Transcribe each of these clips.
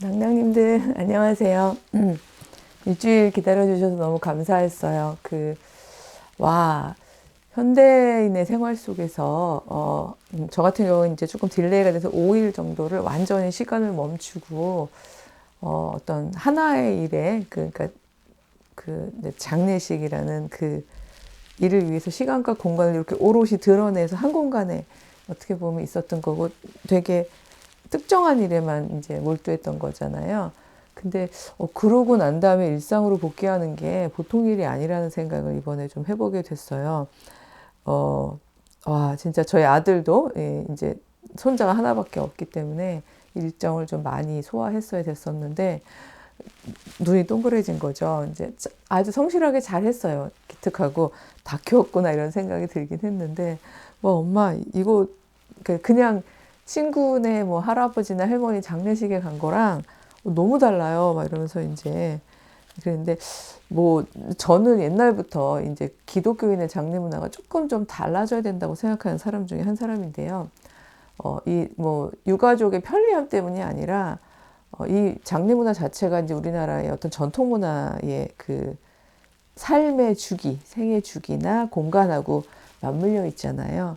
낭낭님들 안녕하세요. 일주일 기다려주셔서 너무 감사했어요. 와, 현대인의 생활 속에서, 저 같은 경우는 이제 조금 딜레이가 돼서 5일 정도를 완전히 시간을 멈추고, 어떤 하나의 일에, 이제 장례식이라는 그 일을 위해서 시간과 공간을 이렇게 오롯이 드러내서 한 공간에 어떻게 보면 있었던 거고 되게 특정한 일에만 이제 몰두했던 거잖아요. 근데 그러고 난 다음에 일상으로 복귀하는 게 보통 일이 아니라는 생각을 이번에 좀 해보게 됐어요. 어, 와, 진짜 저희 아들도 이제 손자가 하나밖에 없기 때문에 일정을 좀 많이 소화했어야 됐었는데 눈이 동그래진 거죠. 이제 아주 성실하게 잘 했어요. 기특하고 다 키웠구나 이런 생각이 들긴 했는데 뭐 엄마 이거 그냥 친구네 뭐 할아버지나 할머니 장례식에 간 거랑 너무 달라요. 막 이러면서 이제 그런데 뭐 저는 옛날부터 이제 기독교인의 장례 문화가 조금 좀 달라져야 된다고 생각하는 사람 중에 한 사람인데요. 이 뭐 유가족의 편리함 때문이 아니라 이 장례 문화 자체가 이제 우리나라의 어떤 전통 문화의 그 삶의 주기, 생의 주기나 공간하고 맞물려 있잖아요.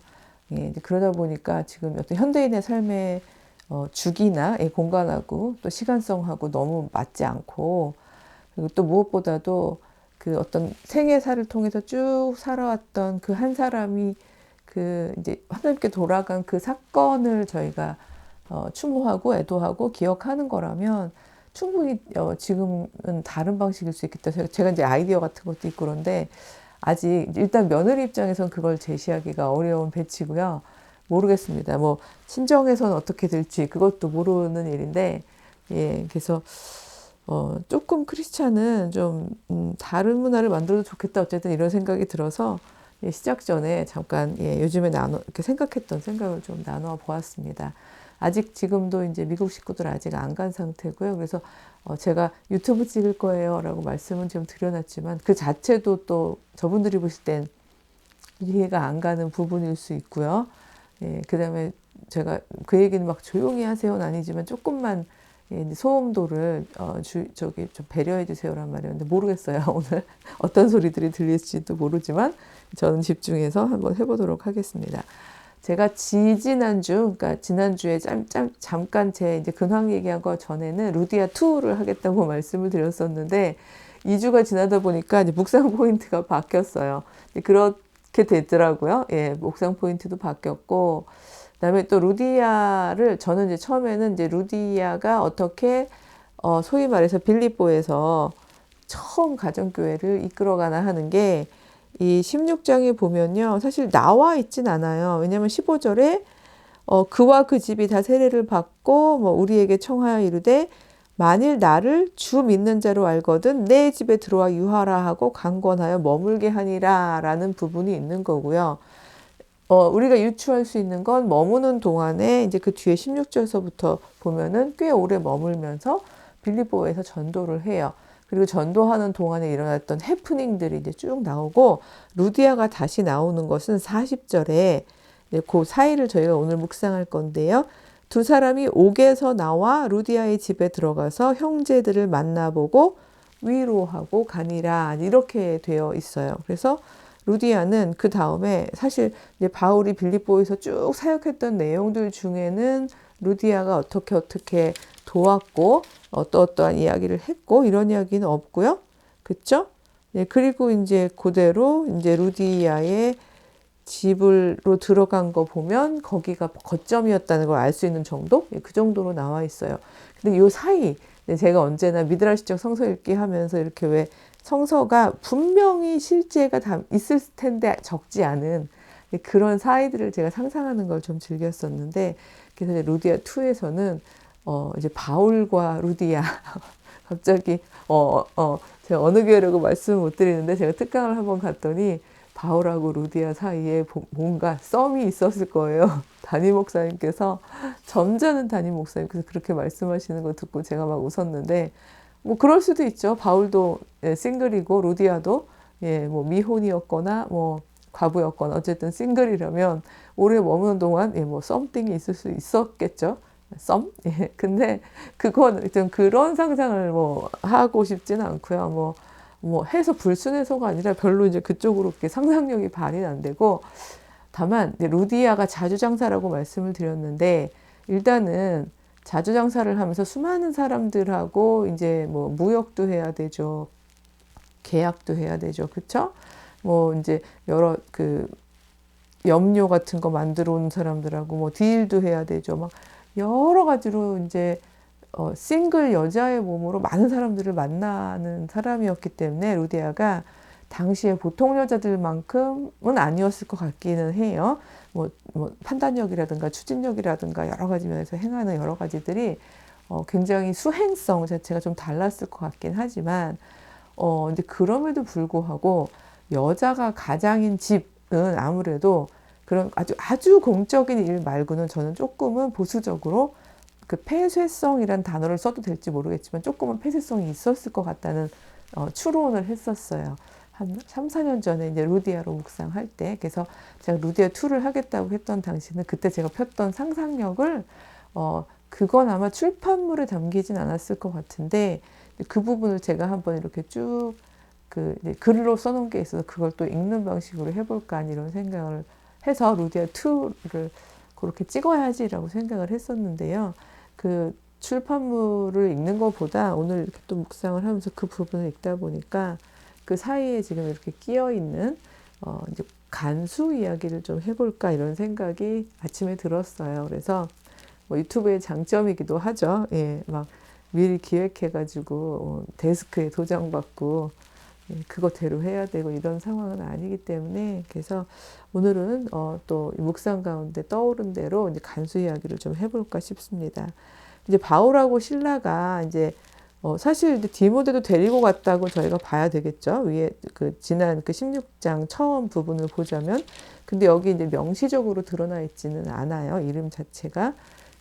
예, 그러다 보니까 지금 어떤 현대인의 삶의 주기나 이 공간하고 또 시간성하고 너무 맞지 않고 그리고 또 무엇보다도 그 어떤 생애사를 통해서 쭉 살아왔던 그 한 사람이 그 이제 하나님께 돌아간 그 사건을 저희가 추모하고 애도하고 기억하는 거라면 충분히 지금은 다른 방식일 수 있겠다. 제가 이제 아이디어 같은 것도 있고 그런데 아직 일단 며느리 입장에선 그걸 제시하기가 어려운 배치고요. 모르겠습니다. 뭐 친정에서는 어떻게 될지 그것도 모르는 일인데 예, 그래서 조금 크리스찬은 좀 다른 문화를 만들어도 좋겠다. 어쨌든 이런 생각이 들어서 예, 시작 전에 잠깐 예, 요즘에 이렇게 생각했던 생각을 좀 나눠 보았습니다. 아직 지금도 이제 미국 식구들 아직 안 간 상태고요. 그래서 제가 유튜브 찍을 거예요라고 말씀은 좀 드려놨지만 그 자체도 또 저분들이 보실 땐 이해가 안 가는 부분일 수 있고요. 예, 그다음에 제가 그 얘기는 막 조용히 하세요는 아니지만 조금만 예, 소음도를 저기 좀 배려해 주세요란 말이었는데 모르겠어요. 오늘 어떤 소리들이 들릴지도 모르지만 저는 집중해서 한번 해보도록 하겠습니다. 제가 지지난주, 그러니까 지난주에 잠깐 제 이제 근황 얘기한 거 전에는 루디아 2를 하겠다고 말씀을 드렸었는데 2주가 지나다 보니까 이제 묵상 포인트가 바뀌었어요. 그렇게 됐더라고요. 예, 묵상 포인트도 바뀌었고, 그다음에 또 루디아를 저는 이제 처음에는 이제 루디아가 어떻게 소위 말해서 빌립보에서 처음 가정교회를 이끌어가나 하는 게 이 16장에 보면요. 사실 나와 있진 않아요. 왜냐하면 15절에 그와 그 집이 다 세례를 받고 뭐 우리에게 청하여 이르되 만일 나를 주 믿는 자로 알거든 내 집에 들어와 유하라 하고 강권하여 머물게 하니라 라는 부분이 있는 거고요. 우리가 유추할 수 있는 건 머무는 동안에 이제 그 뒤에 16절서부터 보면은 꽤 오래 머물면서 빌립보에서 전도를 해요. 그리고 전도하는 동안에 일어났던 해프닝들이 이제 쭉 나오고 루디아가 다시 나오는 것은 40절에 그 사이를 저희가 오늘 묵상할 건데요. 두 사람이 옥에서 나와 루디아의 집에 들어가서 형제들을 만나보고 위로하고 가니라 이렇게 되어 있어요. 그래서 루디아는 그 다음에 사실 이제 바울이 빌립보에서 쭉 사역했던 내용들 중에는 루디아가 어떻게 도왔고 어떠한 이야기를 했고 이런 이야기는 없고요. 그쵸? 예, 그리고 이제 그대로 이제 루디아의 집으로 들어간 거 보면 거기가 거점이었다는 걸 알 수 있는 정도? 예, 그 정도로 나와 있어요. 근데 요 사이 제가 언제나 미드라시적 성서 읽기 하면서 이렇게 왜 성서가 분명히 실제가 다 있을 텐데 적지 않은 그런 사이들을 제가 상상하는 걸 좀 즐겼었는데 그래서 이제 루디아 2에서는 이제 바울과 루디아 갑자기 제가 어느 교회라고 말씀을 못 드리는데 제가 특강을 한번 갔더니 바울하고 루디아 사이에 뭔가 썸이 있었을 거예요. 담임 목사님께서 점잖은 담임 목사님께서 그렇게 말씀하시는 거 듣고 제가 막 웃었는데 뭐 그럴 수도 있죠. 바울도 예, 싱글이고 루디아도 예, 뭐 미혼이었거나 뭐 과부였거나 어쨌든 싱글이라면 오래 머무는 동안 예, 뭐 썸띵이 있을 수 있었겠죠. 썸? 예. 근데 그건 좀 그런 상상을 뭐 하고 싶지는 않고요. 뭐 해서 불순해서가 아니라 별로 이제 그쪽으로 이렇게 상상력이 발휘는 안 되고, 다만 이제 루디아가 자주장사라고 말씀을 드렸는데, 일단은 자주장사를 하면서 수많은 사람들하고 이제 뭐 무역도 해야 되죠. 계약도 해야 되죠. 그쵸? 뭐 이제 여러 그 염료 같은 거 만들어 온 사람들하고 뭐 딜도 해야 되죠. 막 여러 가지로 이제 싱글 여자의 몸으로 많은 사람들을 만나는 사람이었기 때문에 루디아가 당시에 보통 여자들만큼은 아니었을 것 같기는 해요. 뭐 판단력이라든가 추진력이라든가 여러 가지 면에서 행하는 여러 가지들이 굉장히 수행성 자체가 좀 달랐을 것 같긴 하지만, 근데 그럼에도 불구하고 여자가 가장인 집은 아무래도 그런 아주 공적인 일 말고는 저는 조금은 보수적으로 그 폐쇄성이란 단어를 써도 될지 모르겠지만 조금은 폐쇄성이 있었을 것 같다는 추론을 했었어요. 한 3, 4년 전에 이제 루디아로 묵상할 때. 그래서 제가 루디아 2를 하겠다고 했던 당시는 그때 제가 폈던 상상력을 그건 아마 출판물에 담기진 않았을 것 같은데, 그 부분을 제가 한번 이렇게 쭉 글로 써놓은 게 있어서 그걸 또 읽는 방식으로 해볼까 이런 생각을 해서 루디아 2를 그렇게 찍어야지라고 생각을 했었는데요. 그 출판물을 읽는 것보다 오늘 이렇게 또 묵상을 하면서 그 부분을 읽다 보니까 그 사이에 지금 이렇게 끼어 있는 이제 간수 이야기를 좀 해볼까 이런 생각이 아침에 들었어요. 그래서 뭐 유튜브의 장점이기도 하죠. 예, 막 미리 기획해가지고 데스크에 도장받고 그거대로 해야 되고 이런 상황은 아니기 때문에, 그래서 오늘은 또 묵상 가운데 떠오른 대로 이제 간수 이야기를 좀 해볼까 싶습니다. 이제 바울하고 실라가 이제 사실 이제 디모데도 데리고 갔다고 저희가 봐야 되겠죠. 위에 지난 16장 처음 부분을 보자면, 근데 여기 이제 명시적으로 드러나 있지는 않아요. 이름 자체가.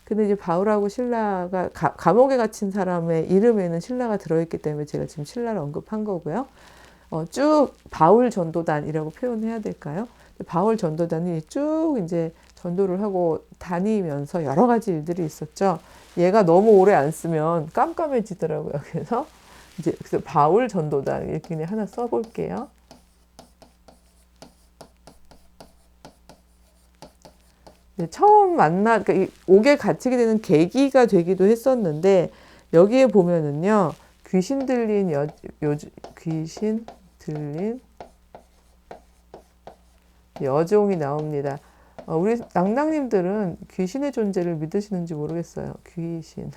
근데 이제 바울하고 실라가 감옥에 갇힌 사람의 이름에는 실라가 들어있기 때문에 제가 지금 실라를 언급한 거고요. 쭉 바울 전도단이라고 표현해야 될까요? 바울 전도단이 쭉 이제 전도를 하고 다니면서 여러 가지 일들이 있었죠. 얘가 너무 오래 안 쓰면 깜깜해지더라고요. 그래서 바울 전도단 이렇게 그냥 하나 써볼게요. 처음 그러니까 옥에 갇히게 되는 계기가 되기도 했었는데, 여기에 보면은요, 귀신 들린 여종이 나옵니다. 우리 낭낭님들은 귀신의 존재를 믿으시는지 모르겠어요. 귀신.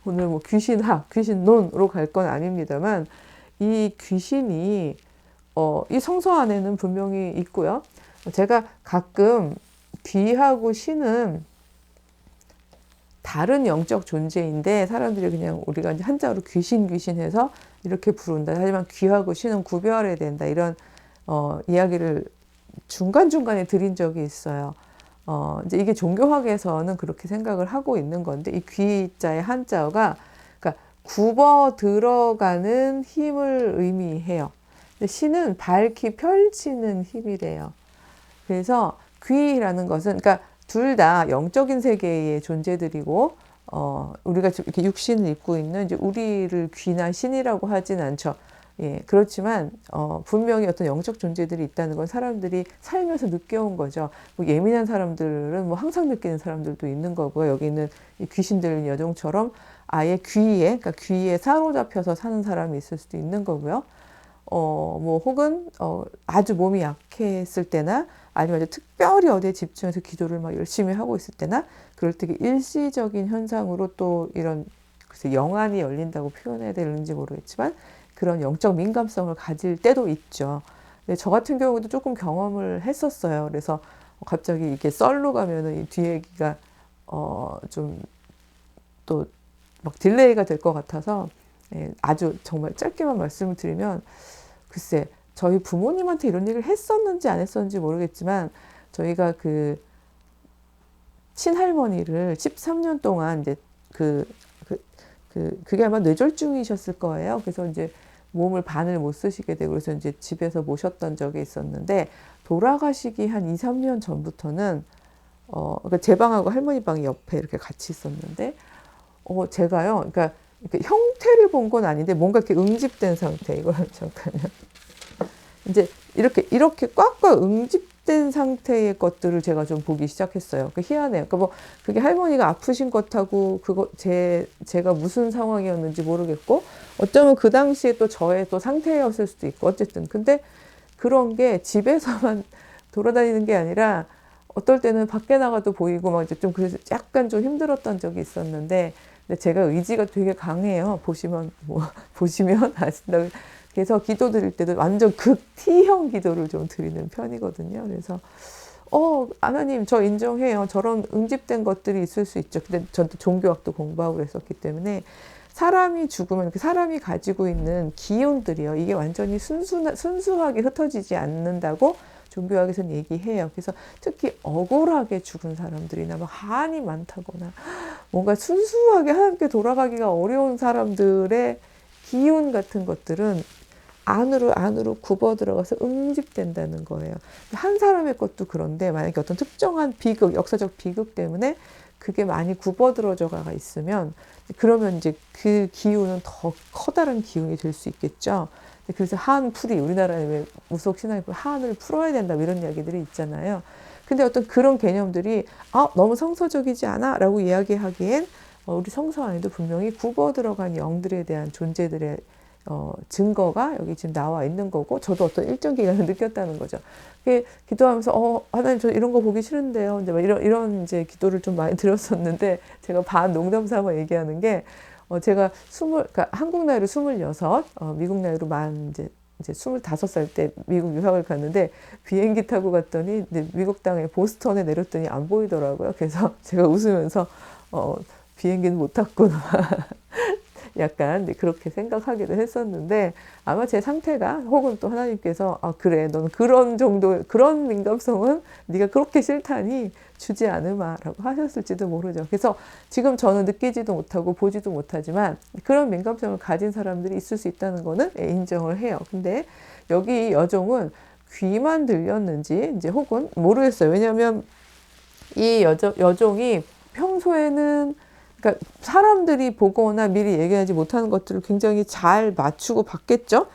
오늘 뭐 귀신학, 귀신론으로 갈 건 아닙니다만, 이 귀신이 이 성서 안에는 분명히 있고요. 제가 가끔 귀하고 신은 다른 영적 존재인데 사람들이 그냥 우리가 이제 한자로 귀신 해서 이렇게 부른다. 하지만 귀하고 신은 구별해야 된다. 이런 이야기를 중간중간에 드린 적이 있어요. 이제 이게 종교학에서는 그렇게 생각을 하고 있는 건데, 이 귀자의 한자어가 그러니까 굽어 들어가는 힘을 의미해요. 근데 신은 밝히 펼치는 힘이래요. 그래서 귀라는 것은, 그러니까 둘 다 영적인 세계의 존재들이고, 우리가 이렇게 육신을 입고 있는 이제 우리를 귀나 신이라고 하진 않죠. 예, 그렇지만 분명히 어떤 영적 존재들이 있다는 건 사람들이 살면서 느껴온 거죠. 뭐 예민한 사람들은 뭐 항상 느끼는 사람들도 있는 거고요. 여기 있는 이 귀신 들린 여종처럼 아예 그러니까 귀에 사로잡혀서 사는 사람이 있을 수도 있는 거고요. 뭐 혹은 아주 몸이 약했을 때나 아니면 특별히 어디에 집중해서 기도를 막 열심히 하고 있을 때나, 그럴 때 일시적인 현상으로 또 이런 글쎄 영안이 열린다고 표현해야 되는지 모르겠지만 그런 영적 민감성을 가질 때도 있죠. 근데 저 같은 경우도 조금 경험을 했었어요. 그래서 갑자기 이렇게 썰로 가면은 이 뒤 얘기가 좀 또 막 딜레이가 될 것 같아서, 예, 아주 정말 짧게만 말씀을 드리면, 글쎄 저희 부모님한테 이런 얘기를 했었는지 안 했었는지 모르겠지만, 저희가 그 친할머니를 13년 동안 이제 그게 아마 뇌졸중이셨을 거예요. 그래서 이제 몸을 반을 못 쓰시게 되고, 그래서 이제 집에서 모셨던 적이 있었는데, 돌아가시기 한 2, 3년 전부터는 그러니까 제 방하고 할머니 방이 옆에 이렇게 같이 있었는데, 제가요, 그러니까 이렇게 형태를 본 건 아닌데 뭔가 이렇게 응집된 상태. 이거 잠깐요. 이제 이렇게 꽉꽉 응집된 상태의 것들을 제가 좀 보기 시작했어요. 그 희한해요. 그러니까 뭐 그게 할머니가 아프신 것하고 그거 제가 무슨 상황이었는지 모르겠고, 어쩌면 그 당시에 또 저의 또 상태였을 수도 있고, 어쨌든 근데 그런 게 집에서만 돌아다니는 게 아니라 어떨 때는 밖에 나가도 보이고 막 이제 좀 그래서 약간 좀 힘들었던 적이 있었는데, 근데 제가 의지가 되게 강해요. 보시면 보시면 아신다고. 그래서 기도 드릴 때도 완전 극 T형 기도를 좀 드리는 편이거든요. 그래서 하나님 저 인정해요. 저런 응집된 것들이 있을 수 있죠. 근데 저도 종교학도 공부하고 그랬었기 때문에 사람이 죽으면 이렇게 사람이 가지고 있는 기운들이요. 이게 완전히 순수하게 흩어지지 않는다고 종교학에서는 얘기해요. 그래서 특히 억울하게 죽은 사람들이나 막 한이 많다거나 뭔가 순수하게 하나님께 돌아가기가 어려운 사람들의 기운 같은 것들은 안으로 굽어 들어가서 응집된다는 거예요. 한 사람의 것도 그런데 만약에 어떤 특정한 비극, 역사적 비극 때문에 그게 많이 굽어 들어져가 있으면 그러면 이제 그 기운은 더 커다란 기운이 될 수 있겠죠. 그래서 한풀이, 우리나라에 왜 무속 신앙에 한을 풀어야 된다 이런 이야기들이 있잖아요. 근데 어떤 그런 개념들이 너무 성서적이지 않아? 라고 이야기하기엔 우리 성서 안에도 분명히 굽어 들어간 영들에 대한 존재들의 증거가 여기 지금 나와 있는 거고, 저도 어떤 일정 기간을 느꼈다는 거죠. 기도하면서 하나님 저 이런 거 보기 싫은데요. 이제 막 이런 이제 기도를 좀 많이 드렸었는데, 제가 반 농담 삼아 얘기하는 게 제가 그러니까 한국 나이로 26, 미국 나이로 이제 25살 때 미국 유학을 갔는데, 비행기 타고 갔더니 미국 땅에 보스턴에 내렸더니 안 보이더라고요. 그래서 제가 웃으면서 비행기는 못 탔구나. 약간 그렇게 생각하기도 했었는데, 아마 제 상태가 혹은 또 하나님께서 그래 넌 그런 정도 그런 민감성은 네가 그렇게 싫다니 주지 않으마 라고 하셨을지도 모르죠. 그래서 지금 저는 느끼지도 못하고 보지도 못하지만 그런 민감성을 가진 사람들이 있을 수 있다는 거는 인정을 해요. 근데 여기 여종은 귀만 들렸는지 이제 혹은 모르겠어요. 왜냐하면 이 여종이 평소에는, 그러니까 사람들이 보거나 미리 얘기하지 못하는 것들을 굉장히 잘 맞추고 봤겠죠.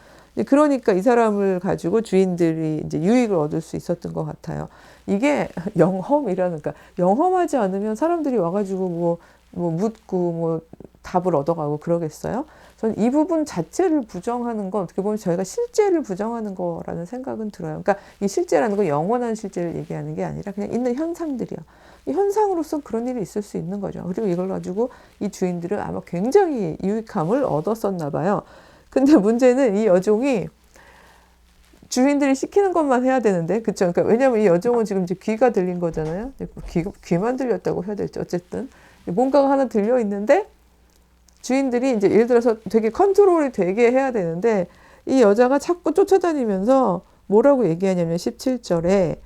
그러니까 이 사람을 가지고 주인들이 이제 유익을 얻을 수 있었던 것 같아요. 이게 영험이라는, 그러니까 영험하지 않으면 사람들이 와가지고 뭐 묻고 뭐 답을 얻어가고 그러겠어요. 저는 이 부분 자체를 부정하는 건 어떻게 보면 저희가 실제를 부정하는 거라는 생각은 들어요. 그러니까 이 실제라는 건 영원한 실제를 얘기하는 게 아니라 그냥 있는 현상들이요. 이 현상으로서 그런 일이 있을 수 있는 거죠. 그리고 이걸 가지고 이 주인들은 아마 굉장히 유익함을 얻었었나 봐요. 근데 문제는 이 여종이 주인들이 시키는 것만 해야 되는데, 그쵸? 그러니까 왜냐면 이 여종은 지금 이제 귀가 들린 거잖아요. 귀만 들렸다고 해야 될지 어쨌든 뭔가가 하나 들려 있는데 주인들이 이제 예를 들어서 되게 컨트롤이 되게 해야 되는데, 이 여자가 자꾸 쫓아다니면서 뭐라고 얘기하냐면 17절에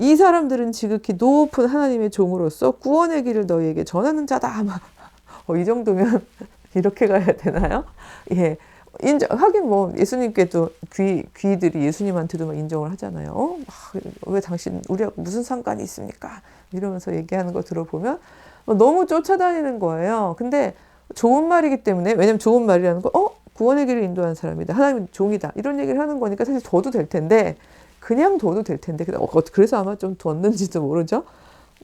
이 사람들은 지극히 높은 하나님의 종으로서 구원의 길을 너희에게 전하는 자다. 이 정도면 이렇게 가야 되나요? 예. 하긴 뭐 예수님께도 귀들이 예수님한테도 막 인정을 하잖아요. 왜 당신 우리하고 무슨 상관이 있습니까? 이러면서 얘기하는 거 들어보면 너무 쫓아다니는 거예요. 근데 좋은 말이기 때문에, 왜냐면 좋은 말이라는 거, 구원의 길을 인도하는 사람이다. 하나님의 종이다. 이런 얘기를 하는 거니까 사실 둬도 될 텐데, 그냥 둬도 될 텐데, 그래서 아마 좀 뒀는지도 모르죠.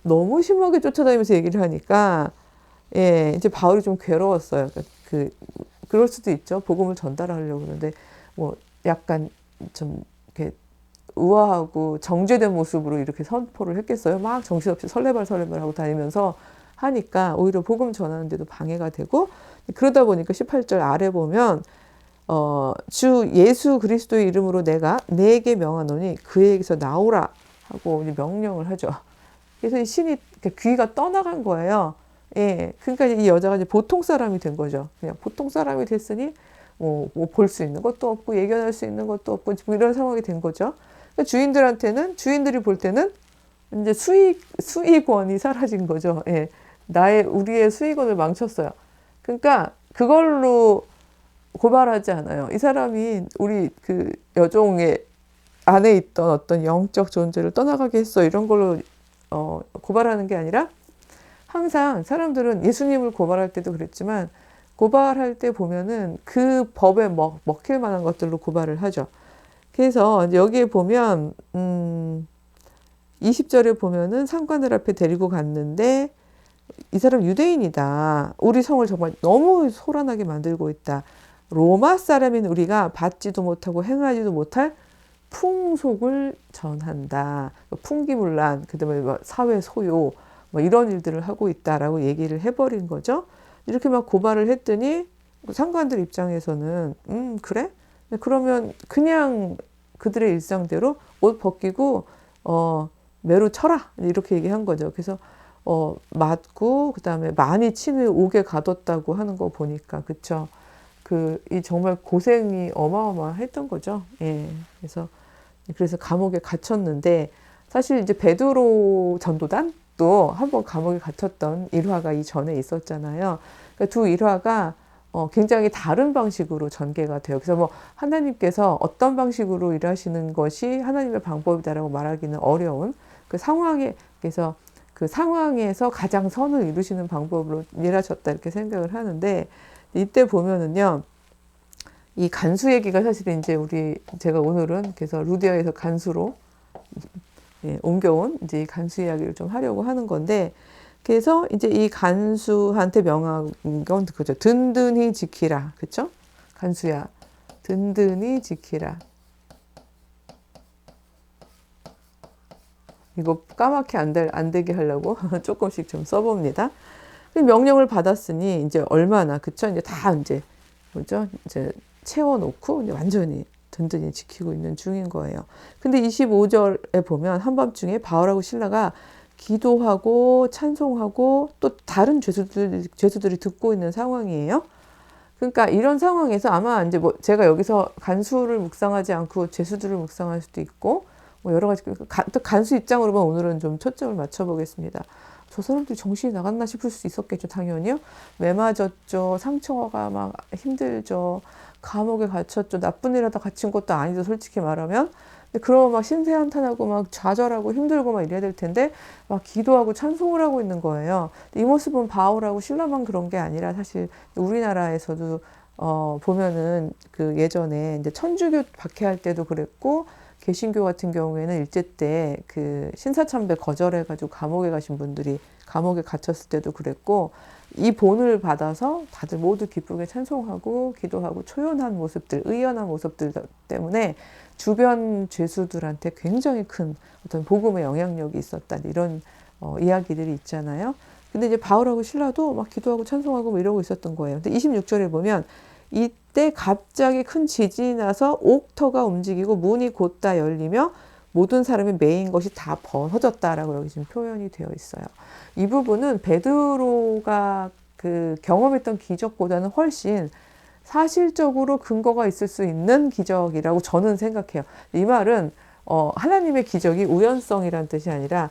너무 심하게 쫓아다니면서 얘기를 하니까, 예, 이제 바울이 좀 괴로웠어요. 그럴 수도 있죠. 복음을 전달하려고 그러는데, 뭐, 약간 좀, 이렇게, 우아하고 정제된 모습으로 이렇게 선포를 했겠어요. 막 정신없이 설레발 하고 다니면서 하니까 오히려 복음 전하는데도 방해가 되고, 그러다 보니까 18절 아래 보면, 주 예수 그리스도의 이름으로 내가 네게 명하노니 그에게서 나오라 하고 명령을 하죠. 그래서 이 신이 귀가 떠나간 거예요. 예, 그러니까 이 여자가 이제 보통 사람이 된 거죠. 그냥 보통 사람이 됐으니 뭐 볼 수 있는 것도 없고 예견할 수 있는 것도 없고 이런 상황이 된 거죠. 그러니까 주인들이 볼 때는 이제 수익원이 사라진 거죠. 예, 우리의 수익원을 망쳤어요. 그러니까 그걸로 고발하지 않아요. 이 사람이 우리 그 여종의 안에 있던 어떤 영적 존재를 떠나가게 했어. 이런 걸로 고발하는 게 아니라 항상 사람들은 예수님을 고발할 때도 그랬지만 고발할 때 보면은 그 법에 먹힐 만한 것들로 고발을 하죠. 그래서 여기에 보면 20절에 보면은 상관들 앞에 데리고 갔는데 이 사람 유대인이다. 우리 성을 정말 너무 소란하게 만들고 있다. 로마 사람인 우리가 받지도 못하고 행하지도 못할 풍속을 전한다. 풍기문란, 그다음에 사회 소요, 이런 일들을 하고 있다라고 얘기를 해버린 거죠. 이렇게 막 고발을 했더니 상관들 입장에서는 그래? 그러면 그냥 그들의 일상대로 옷 벗기고 매로 쳐라 이렇게 얘기한 거죠. 그래서 맞고 그다음에 많이 침을 옥에 가뒀다고 하는 거 보니까 그쵸. 이 정말 고생이 어마어마했던 거죠. 예. 그래서 감옥에 갇혔는데 사실 이제 베드로 전도단도 한번 감옥에 갇혔던 일화가 이전에 있었잖아요. 그러니까 두 일화가 굉장히 다른 방식으로 전개가 돼요. 그래서 뭐 하나님께서 어떤 방식으로 일하시는 것이 하나님의 방법이다라고 말하기는 어려운 그 상황에 그래서 그 상황에서 가장 선을 이루시는 방법으로 일하셨다 이렇게 생각을 하는데 이때 보면은요. 이 간수 얘기가 사실은 이제 제가 오늘은 그래서 루디아에서 간수로 옮겨온 이제 이 간수 이야기를 좀 하려고 하는 건데 그래서 이제 이 간수한테 명한 건 그죠. 든든히 지키라. 그쵸? 간수야. 든든히 지키라. 이거 까맣게 안 되게 하려고 조금씩 좀 써봅니다. 명령을 받았으니 이제 얼마나 그쵸? 이제 다 이제 뭐죠? 이제 채워놓고 이제 완전히 든든히 지키고 있는 중인 거예요. 근데 25절에 보면 한밤중에 바울하고 실라가 기도하고 찬송하고 또 다른 죄수들이 듣고 있는 상황이에요. 그러니까 이런 상황에서 아마 이제 뭐 제가 여기서 간수를 묵상하지 않고 죄수들을 묵상할 수도 있고 뭐 여러 가지 또 간수 입장으로만 오늘은 좀 초점을 맞춰보겠습니다. 저 사람들이 정신이 나갔나 싶을 수 있었겠죠, 당연히요. 매 맞았죠. 상처가 막 힘들죠. 감옥에 갇혔죠. 나쁜 일 하다 갇힌 것도 아니죠, 솔직히 말하면. 근데 그러고 막 신세한탄하고 막 좌절하고 힘들고 막 이래야 될 텐데 막 기도하고 찬송을 하고 있는 거예요. 이 모습은 바울하고 실라만 그런 게 아니라 사실 우리나라에서도 보면은 그 예전에 이제 천주교 박해할 때도 그랬고 개신교 같은 경우에는 일제 때 그 신사참배 거절해가지고 감옥에 가신 분들이 감옥에 갇혔을 때도 그랬고 이 본을 받아서 다들 모두 기쁘게 찬송하고 기도하고 초연한 모습들, 의연한 모습들 때문에 주변 죄수들한테 굉장히 큰 어떤 복음의 영향력이 있었다 이런 이야기들이 있잖아요. 근데 이제 바울하고 실라도 막 기도하고 찬송하고 뭐 이러고 있었던 거예요. 근데 26절에 보면 이때 갑자기 큰 지진이 나서 옥터가 움직이고 문이 곧다 열리며 모든 사람이 메인 것이 다 벗어졌다라고 여기 지금 표현이 되어 있어요. 이 부분은 베드로가 그 경험했던 기적보다는 훨씬 사실적으로 근거가 있을 수 있는 기적이라고 저는 생각해요. 이 말은 하나님의 기적이 우연성이란 뜻이 아니라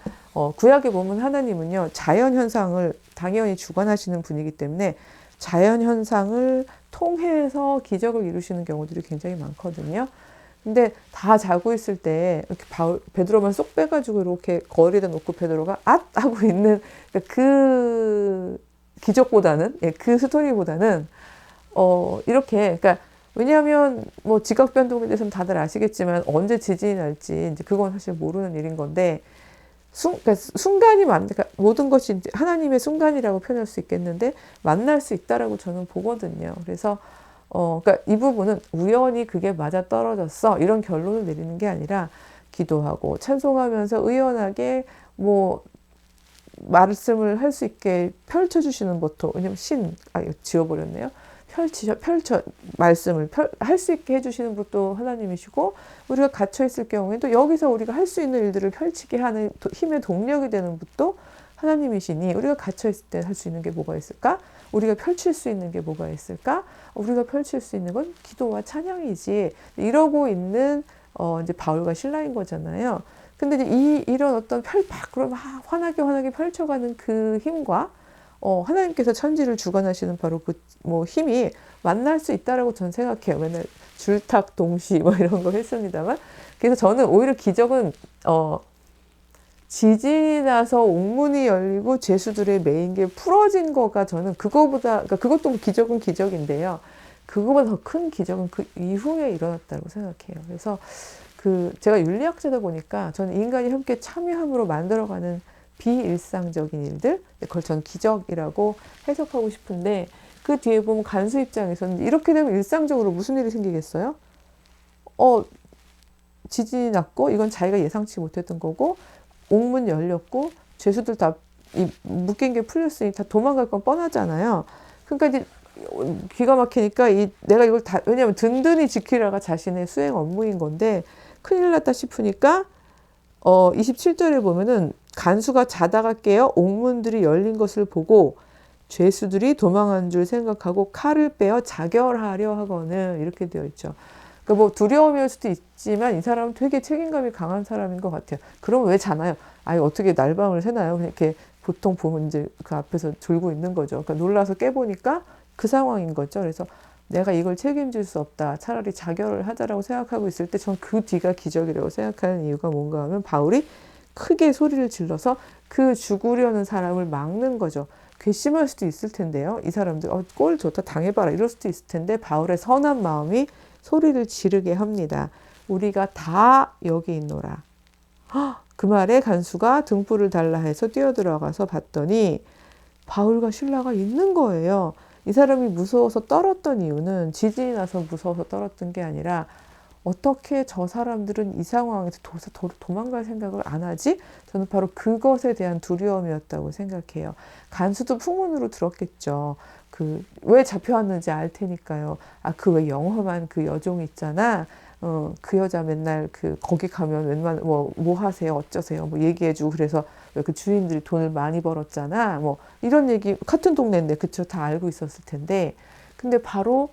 구약에 보면 하나님은요 자연현상을 당연히 주관하시는 분이기 때문에 자연현상을 통해서 기적을 이루시는 경우들이 굉장히 많거든요. 근데 다 자고 있을 때 이렇게 베드로만 쏙 빼가지고 이렇게 거리에다 놓고 베드로가 앗 하고 있는 그 기적보다는 그 스토리보다는 이렇게 그러니까 왜냐하면 뭐 지각 변동에 대해서는 다들 아시겠지만 언제 지진이 날지 이제 그건 사실 모르는 일인 건데 그러니까 순간이 그러니까 모든 것이 이제 하나님의 순간이라고 표현할 수 있겠는데 만날 수 있다라고 저는 보거든요. 그래서 그러니까 이 부분은 우연히 그게 맞아 떨어졌어 이런 결론을 내리는 게 아니라 기도하고 찬송하면서 의연하게 뭐 말씀을 할 수 있게 펼쳐주시는 것도 왜냐면 지워버렸네요. 말씀을 할 수 있게 해주시는 분도 하나님이시고 우리가 갇혀있을 경우에도 여기서 우리가 할 수 있는 일들을 펼치게 하는 힘의 동력이 되는 분도 하나님이시니 우리가 갇혀있을 때 할 수 있는 게 뭐가 있을까? 우리가 펼칠 수 있는 게 뭐가 있을까? 우리가 펼칠 수 있는 건 기도와 찬양이지. 이러고 있는 이제 바울과 실라인 거잖아요. 근데 이제 이런 어떤 밖으로 막 환하게 펼쳐가는 그 힘과 하나님께서 천지를 주관하시는 바로 그 뭐 힘이 만날 수 있다라고 저는 생각해요. 맨날 줄탁 동시 뭐 이런 거 했습니다만. 그래서 저는 오히려 기적은 지진이 나서 옥문이 열리고 죄수들의 매인계 풀어진 거가 저는 그거보다, 그러니까 그것도 기적은 기적인데요. 그거보다 더 큰 기적은 그 이후에 일어났다고 생각해요. 그래서 제가 윤리학자다 보니까 저는 인간이 함께 참여함으로 만들어가는 비일상적인 일들, 그걸 저는 기적이라고 해석하고 싶은데, 그 뒤에 보면 간수 입장에서는 이렇게 되면 일상적으로 무슨 일이 생기겠어요? 지진이 났고, 이건 자기가 예상치 못했던 거고, 옥문 열렸고, 죄수들 다 묶인 게 풀렸으니 다 도망갈 건 뻔하잖아요. 그러니까 이제 기가 막히니까 내가 이걸 다, 왜냐면 든든히 지키라가 자신의 수행 업무인 건데, 큰일 났다 싶으니까 27절에 보면은 간수가 자다가 깨어 옥문들이 열린 것을 보고 죄수들이 도망한 줄 생각하고 칼을 빼어 자결하려 하거늘, 이렇게 되어 있죠. 그러니까 뭐 두려움일 수도 있지만 이 사람은 되게 책임감이 강한 사람인 것 같아요. 그럼 왜 자나요? 아니, 어떻게 날방을 새나요? 이렇게 보통 보면 이제 그 앞에서 졸고 있는 거죠. 그러니까 놀라서 깨보니까 그 상황인 거죠. 그래서 내가 이걸 책임질 수 없다, 차라리 자결을 하자라고 생각하고 있을 때 전 그 뒤가 기적이라고 생각하는 이유가 뭔가 하면 바울이 크게 소리를 질러서 그 죽으려는 사람을 막는 거죠. 괘씸할 수도 있을 텐데요. 이 사람들 꼴 좋다, 당해봐라, 이럴 수도 있을 텐데 바울의 선한 마음이 소리를 지르게 합니다. 우리가 다 여기 있노라. 그 말에 간수가 등불을 달라 해서 뛰어들어가서 봤더니 바울과 실라가 있는 거예요. 이 사람이 무서워서 떨었던 이유는 지진이 나서 무서워서 떨었던 게 아니라 어떻게 저 사람들은 이 상황에서 도망갈 생각을 안 하지? 저는 바로 그것에 대한 두려움이었다고 생각해요. 간수도 풍문으로 들었겠죠. 왜 잡혀왔는지 알 테니까요. 그 왜 영험한 그 여종 있잖아. 그 여자 맨날 거기 가면 웬만 뭐 하세요, 어쩌세요, 뭐 얘기해주고, 그래서 왜 그 주인들이 돈을 많이 벌었잖아. 뭐 이런 얘기, 같은 동네인데 그쵸, 다 알고 있었을 텐데, 근데 바로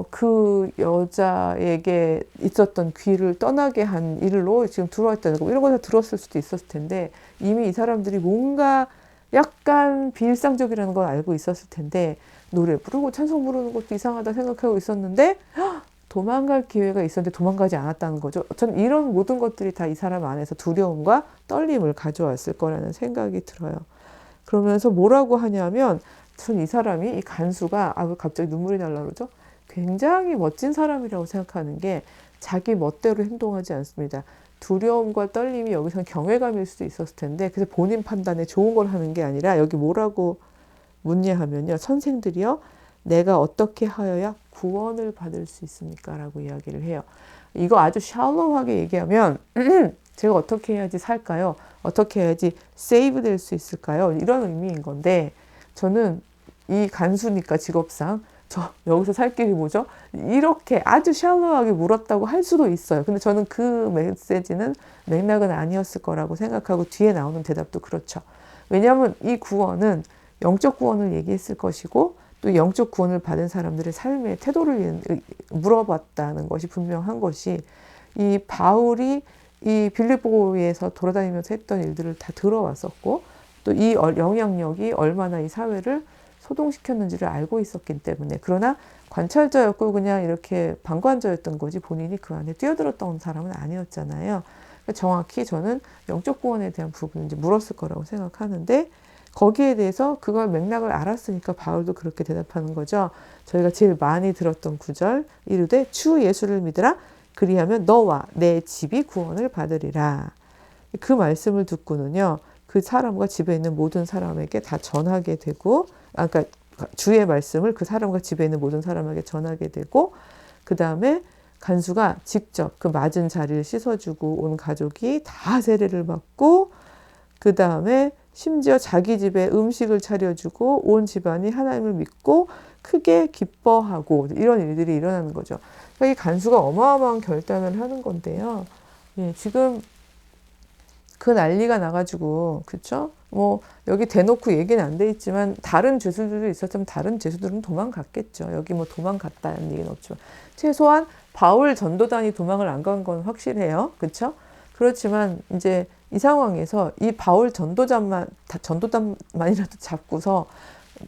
그 여자에게 있었던 귀를 떠나게 한 일로 지금 들어와 있다는 거, 이런 거 다 들었을 수도 있었을 텐데, 이미 이 사람들이 뭔가 약간 비일상적이라는 걸 알고 있었을 텐데, 노래 부르고 찬송 부르는 것도 이상하다 생각하고 있었는데 도망갈 기회가 있었는데 도망가지 않았다는 거죠. 전 이런 모든 것들이 다 이 사람 안에서 두려움과 떨림을 가져왔을 거라는 생각이 들어요. 그러면서 뭐라고 하냐면, 전 이 사람이, 이 간수가, 왜 갑자기 눈물이 날라 그러죠? 굉장히 멋진 사람이라고 생각하는 게 자기 멋대로 행동하지 않습니다. 두려움과 떨림이 여기서는 경외감일 수도 있었을 텐데, 그래서 본인 판단에 좋은 걸 하는 게 아니라 여기 뭐라고 묻냐 하면요, 선생들이요, 내가 어떻게 하여야 구원을 받을 수 있습니까? 라고 이야기를 해요. 이거 아주 샬로우하게 얘기하면 제가 어떻게 해야지 살까요? 어떻게 해야지 세이브 될 수 있을까요? 이런 의미인 건데, 저는 이 간수니까 직업상 저 여기서 살 길이 뭐죠? 이렇게 아주 샬로우하게 물었다고 할 수도 있어요. 근데 저는 그 메시지는 맥락은 아니었을 거라고 생각하고 뒤에 나오는 대답도 그렇죠. 왜냐하면 이 구원은 영적 구원을 얘기했을 것이고, 또 영적 구원을 받은 사람들의 삶의 태도를 물어봤다는 것이 분명한 것이, 이 바울이 이 빌립보에서 돌아다니면서 했던 일들을 다 들어왔었고, 또 이 영향력이 얼마나 이 사회를 소동시켰는지를 알고 있었기 때문에, 그러나 관찰자였고 그냥 이렇게 방관자였던 거지 본인이 그 안에 뛰어들었던 사람은 아니었잖아요. 정확히 저는 영적 구원에 대한 부분을 이제 물었을 거라고 생각하는데, 거기에 대해서 그걸 맥락을 알았으니까 바울도 그렇게 대답하는 거죠. 저희가 제일 많이 들었던 구절, 이르되 주 예수를 믿으라, 그리하면 너와 내 집이 구원을 받으리라. 그 말씀을 듣고는요, 그 사람과 집에 있는 모든 사람에게 다 전하게 되고, 그러니까 주의 말씀을 그 사람과 집에 있는 모든 사람에게 전하게 되고, 그 다음에 간수가 직접 그 맞은 자리를 씻어주고 온 가족이 다 세례를 받고, 그 다음에 심지어 자기 집에 음식을 차려주고 온 집안이 하나님을 믿고 크게 기뻐하고, 이런 일들이 일어나는 거죠. 그러니까 이 간수가 어마어마한 결단을 하는 건데요. 예, 지금 그 난리가 나가지고, 그쵸? 뭐 여기 대놓고 얘기는 안 돼 있지만 다른 죄수들도 있었지만 다른 죄수들은 도망갔겠죠. 여기 뭐 도망갔다는 얘기는 없지만 최소한 바울 전도단이 도망을 안 간 건 확실해요. 그쵸? 그렇지만 이제 이 상황에서 이 바울 전도단만이라도 잡고서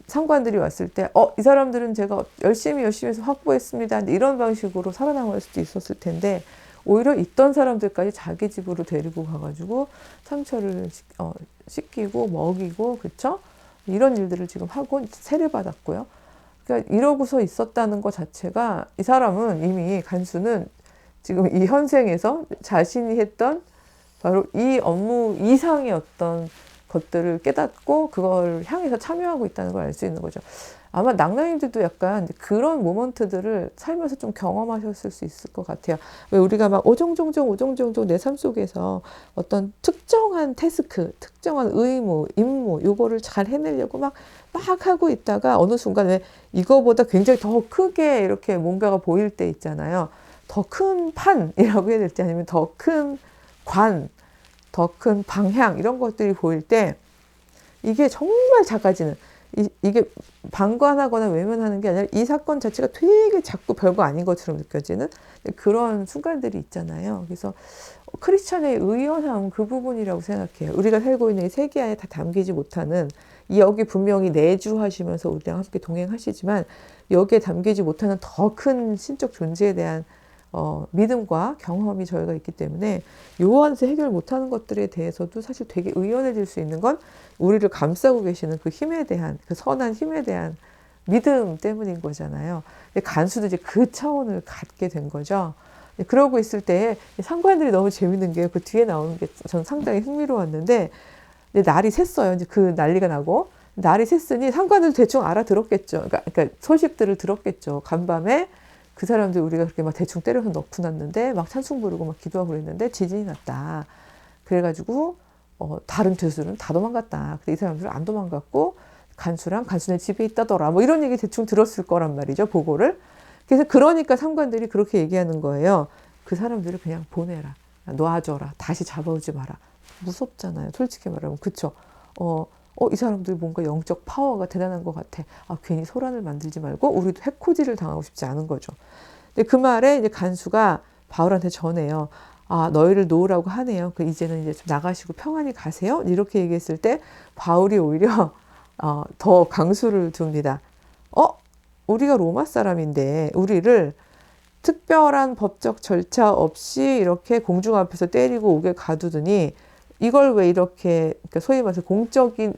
상관들이 왔을 때, 이 사람들은 제가 열심히 해서 확보했습니다, 이런 방식으로 살아남을 수도 있었을 텐데, 오히려 있던 사람들까지 자기 집으로 데리고 가가지고 상처를 씻기고 먹이고, 그쵸? 이런 일들을 지금 하고 세례받았고요. 그러니까 이러고서 있었다는 것 자체가 이 사람은 이미 간수는 지금 이 현생에서 자신이 했던 바로 이 업무 이상의 어떤 것들을 깨닫고 그걸 향해서 참여하고 있다는 걸 알 수 있는 거죠. 아마 낭랑님들도 약간 그런 모먼트들을 살면서 좀 경험하셨을 수 있을 것 같아요. 왜 우리가 막 오종종종 내 삶 속에서 어떤 특정한 태스크, 특정한 의무, 임무, 요거를 잘 해내려고 막 하고 있다가 어느 순간 왜 이거보다 굉장히 더 크게 이렇게 뭔가가 보일 때 있잖아요. 더 큰 판이라고 해야 될지 아니면 더 큰 관, 더 큰 방향 이런 것들이 보일 때 이게 정말 작아지는 이게 방관하거나 외면하는 게 아니라 이 사건 자체가 되게 작고 별거 아닌 것처럼 느껴지는 그런 순간들이 있잖아요. 그래서 크리스천의 의연함은 그 부분이라고 생각해요. 우리가 살고 있는 이 세계 안에 다 담기지 못하는 여기 분명히 내주하시면서 우리랑 함께 동행하시지만 여기에 담기지 못하는 더 큰 신적 존재에 대한 믿음과 경험이 저희가 있기 때문에 요 안에서 해결 못하는 것들에 대해서도 사실 되게 의연해질 수 있는 건 우리를 감싸고 계시는 그 힘에 대한, 그 선한 힘에 대한 믿음 때문인 거잖아요. 근데 간수도 이제 그 차원을 갖게 된 거죠. 그러고 있을 때 상관들이 너무 재밌는 게 그 뒤에 나오는 게 전 상당히 흥미로웠는데 날이 샜어요. 이제 그 난리가 나고 날이 샜으니 상관들도 대충 알아들었겠죠. 그러니까 소식들을 들었겠죠. 간밤에 그 사람들 우리가 그렇게 막 대충 때려서 넣고 났는데 막 찬송 부르고 막 기도하고 그랬는데 지진이 났다. 그래가지고 다른 죄수는 다 도망갔다. 근데 이 사람들은 안 도망갔고 간수랑 간수네 집에 있다더라. 뭐 이런 얘기 대충 들었을 거란 말이죠. 보고를. 그래서 그러니까 상관들이 그렇게 얘기하는 거예요. 그 사람들을 그냥 보내라. 놔줘라. 다시 잡아오지 마라. 무섭잖아요. 솔직히 말하면. 그쵸? 이 사람들 뭔가 영적 파워가 대단한 것 같아. 괜히 소란을 만들지 말고 우리도 해코지를 당하고 싶지 않은 거죠. 근데 그 말에 이제 간수가 바울한테 전해요. 너희를 놓으라고 하네요. 이제는 이제 좀 나가시고 평안히 가세요. 이렇게 얘기했을 때 바울이 오히려 더 강수를 둡니다. 우리가 로마 사람인데 우리를 특별한 법적 절차 없이 이렇게 공중 앞에서 때리고 옥에 가두더니 이걸 왜 이렇게 그러니까 소위 말해서 공적인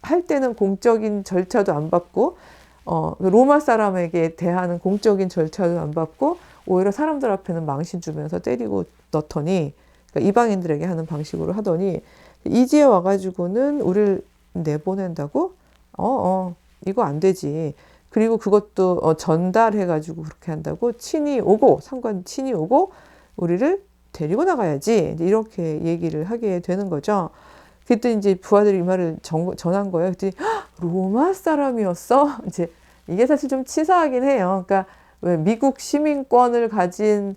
할 때는 공적인 절차도 안 밟고 로마 사람에게 대하는 공적인 절차도 안 밟고 오히려 사람들 앞에는 망신 주면서 때리고 넣더니 그러니까 이방인들에게 하는 방식으로 하더니 이제 와가지고는 우리를 내보낸다고? 이거 안 되지. 그리고 그것도 전달해가지고 그렇게 한다고 상관 친히 오고 우리를 데리고 나가야지. 이렇게 얘기를 하게 되는 거죠. 그때 이제 부하들이 이 말을 전한 거예요. 그랬더니 로마 사람이었어? 이제 이게 사실 좀 치사하긴 해요. 그러니까 왜 미국 시민권을 가진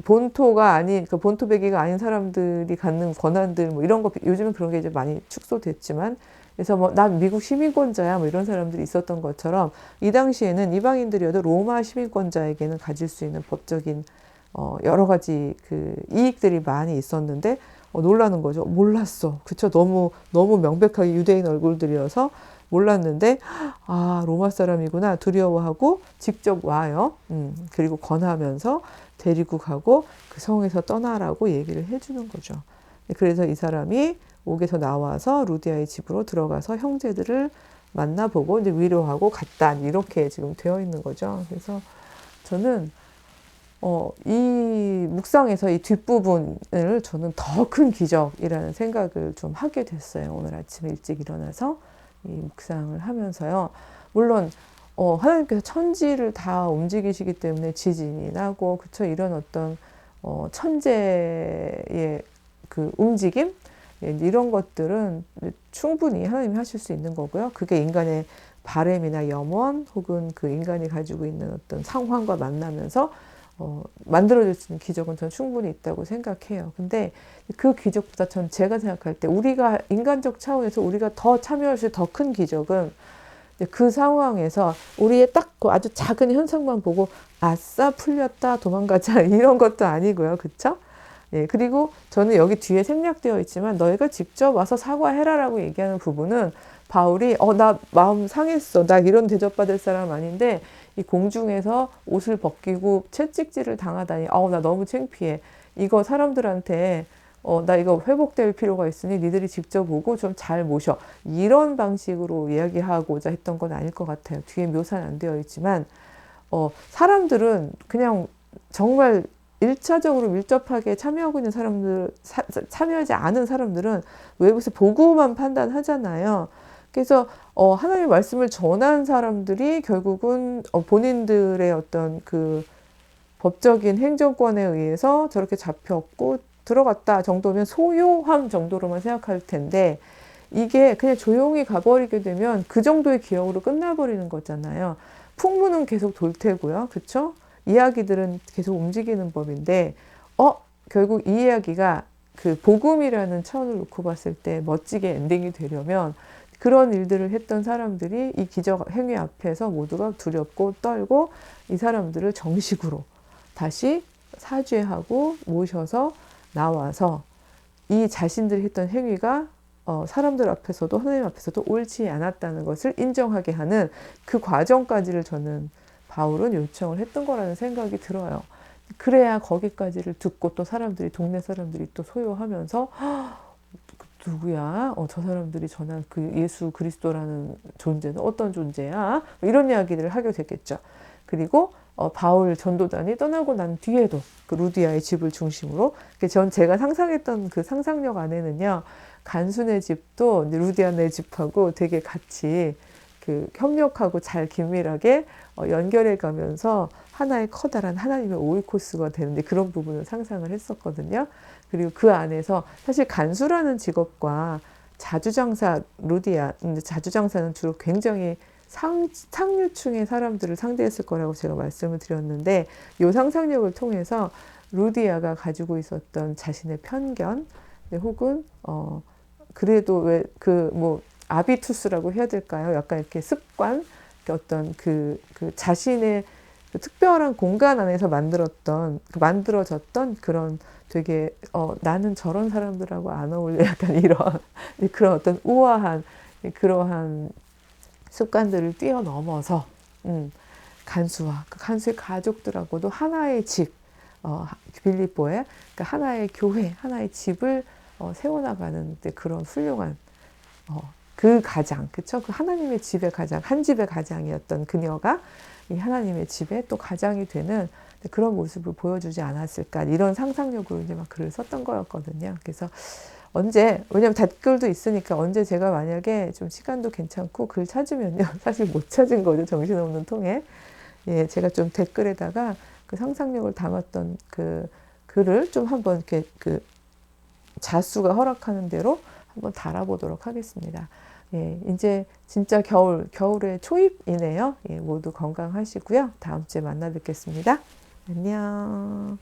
본토가 아닌 그 본토 배기가 아닌 사람들이 갖는 권한들 뭐 이런 거 요즘은 그런 게 이제 많이 축소됐지만 그래서 난 미국 시민권자야 뭐 이런 사람들이 있었던 것처럼 이 당시에는 이방인들이어도 로마 시민권자에게는 가질 수 있는 법적인 여러 가지 그 이익들이 많이 있었는데 놀라는 거죠. 몰랐어. 그쵸? 너무 명백하게 유대인 얼굴들이어서 몰랐는데 로마 사람이구나 두려워하고 직접 와요. 그리고 권하면서 데리고 가고 그 성에서 떠나라고 얘기를 해주는 거죠. 그래서 이 사람이 옥에서 나와서 루디아의 집으로 들어가서 형제들을 만나보고 이제 위로하고 갔다 이렇게 지금 되어 있는 거죠. 그래서 저는 이 묵상에서 이 뒷부분을 저는 더 큰 기적이라는 생각을 좀 하게 됐어요. 오늘 아침에 일찍 일어나서 이 묵상을 하면서요. 물론 하나님께서 천지를 다 움직이시기 때문에 지진이 나고 그쵸 이런 어떤 천재의 그 움직임 이런 것들은 충분히 하나님이 하실 수 있는 거고요. 그게 인간의 바램이나 염원 혹은 그 인간이 가지고 있는 어떤 상황과 만나면서 만들어질 수 있는 기적은 전 충분히 있다고 생각해요. 근데 그 기적보다 전 제가 생각할 때 우리가 인간적 차원에서 우리가 더 참여할 수 있는 더 큰 기적은 그 상황에서 우리의 딱 아주 작은 현상만 보고 아싸 풀렸다 도망가자 이런 것도 아니고요. 그쵸? 예, 그리고 저는 여기 뒤에 생략되어 있지만 너희가 직접 와서 사과해라라고 얘기하는 부분은 바울이 나 마음 상했어. 나 이런 대접받을 사람 아닌데 이 공중에서 옷을 벗기고 채찍질을 당하다니, 아우, 나 너무 창피해. 이거 사람들한테 나 이거 회복될 필요가 있으니 니들이 직접 오고 좀 잘 모셔. 이런 방식으로 이야기하고자 했던 건 아닐 것 같아요. 뒤에 묘사는 안 되어 있지만, 사람들은 그냥 정말 1차적으로 밀접하게 참여하고 있는 사람들, 참여하지 않은 사람들은 외부에서 보고만 판단하잖아요. 그래서 하나님의 말씀을 전한 사람들이 결국은 본인들의 어떤 그 법적인 행정권에 의해서 저렇게 잡혔고 들어갔다 정도면 소요함 정도로만 생각할 텐데, 이게 그냥 조용히 가버리게 되면 그 정도의 기억으로 끝나버리는 거잖아요. 풍문은 계속 돌 테고요. 그쵸? 이야기들은 계속 움직이는 법인데, 결국 이 이야기가 그 복음이라는 차원을 놓고 봤을 때 멋지게 엔딩이 되려면 그런 일들을 했던 사람들이 이 기적 행위 앞에서 모두가 두렵고 떨고 이 사람들을 정식으로 다시 사죄하고 모셔서 나와서 이 자신들이 했던 행위가 사람들 앞에서도 하나님 앞에서도 옳지 않았다는 것을 인정하게 하는 그 과정까지를 저는 바울은 요청을 했던 거라는 생각이 들어요. 그래야 거기까지를 듣고 또 사람들이, 동네 사람들이 또 소요하면서 누구야? 저 사람들이 전한 그 예수 그리스도라는 존재는 어떤 존재야? 이런 이야기를 하게 되겠죠. 그리고 바울 전도단이 떠나고 난 뒤에도 그 루디아의 집을 중심으로, 제가 상상했던 그 상상력 안에는요, 간수네 집도 루디아네 집하고 되게 같이 그 협력하고 잘 긴밀하게 연결해 가면서 하나의 커다란 하나님의 오이코스가 되는데, 그런 부분을 상상을 했었거든요. 그리고 그 안에서 사실 간수라는 직업과 자주장사, 루디아, 근데 자주장사는 주로 굉장히 상류층의 사람들을 상대했을 거라고 제가 말씀을 드렸는데, 이 상상력을 통해서 루디아가 가지고 있었던 자신의 편견, 혹은 그래도 왜 아비투스라고 해야 될까요? 약간 이렇게 습관, 어떤 그 자신의 그 특별한 공간 안에서 만들어졌던 그런 되게 나는 저런 사람들하고 안 어울려, 약간 이런 그런 어떤 우아한 그러한 습관들을 뛰어넘어서 간수와 그 간수의 가족들하고도 하나의 집, 빌립보에 그러니까 하나의 교회, 하나의 집을 세워나가는 그런 훌륭한 그 가장, 그쵸? 그 하나님의 집의 가장, 한 집의 가장이었던 그녀가 이 하나님의 집에 또 가장이 되는 그런 모습을 보여주지 않았을까, 이런 상상력으로 이제 막 글을 썼던 거였거든요. 그래서 왜냐면 댓글도 있으니까 언제 제가 만약에 좀 시간도 괜찮고 글 찾으면요, 사실 못 찾은 거죠, 정신없는 통에. 예, 제가 좀 댓글에다가 그 상상력을 담았던 그 글을 좀 한번 이렇게 그 자수가 허락하는 대로 한번 달아보도록 하겠습니다. 예, 이제 진짜 겨울의 초입이네요. 예, 모두 건강하시고요. 다음 주에 만나 뵙겠습니다. 안녕.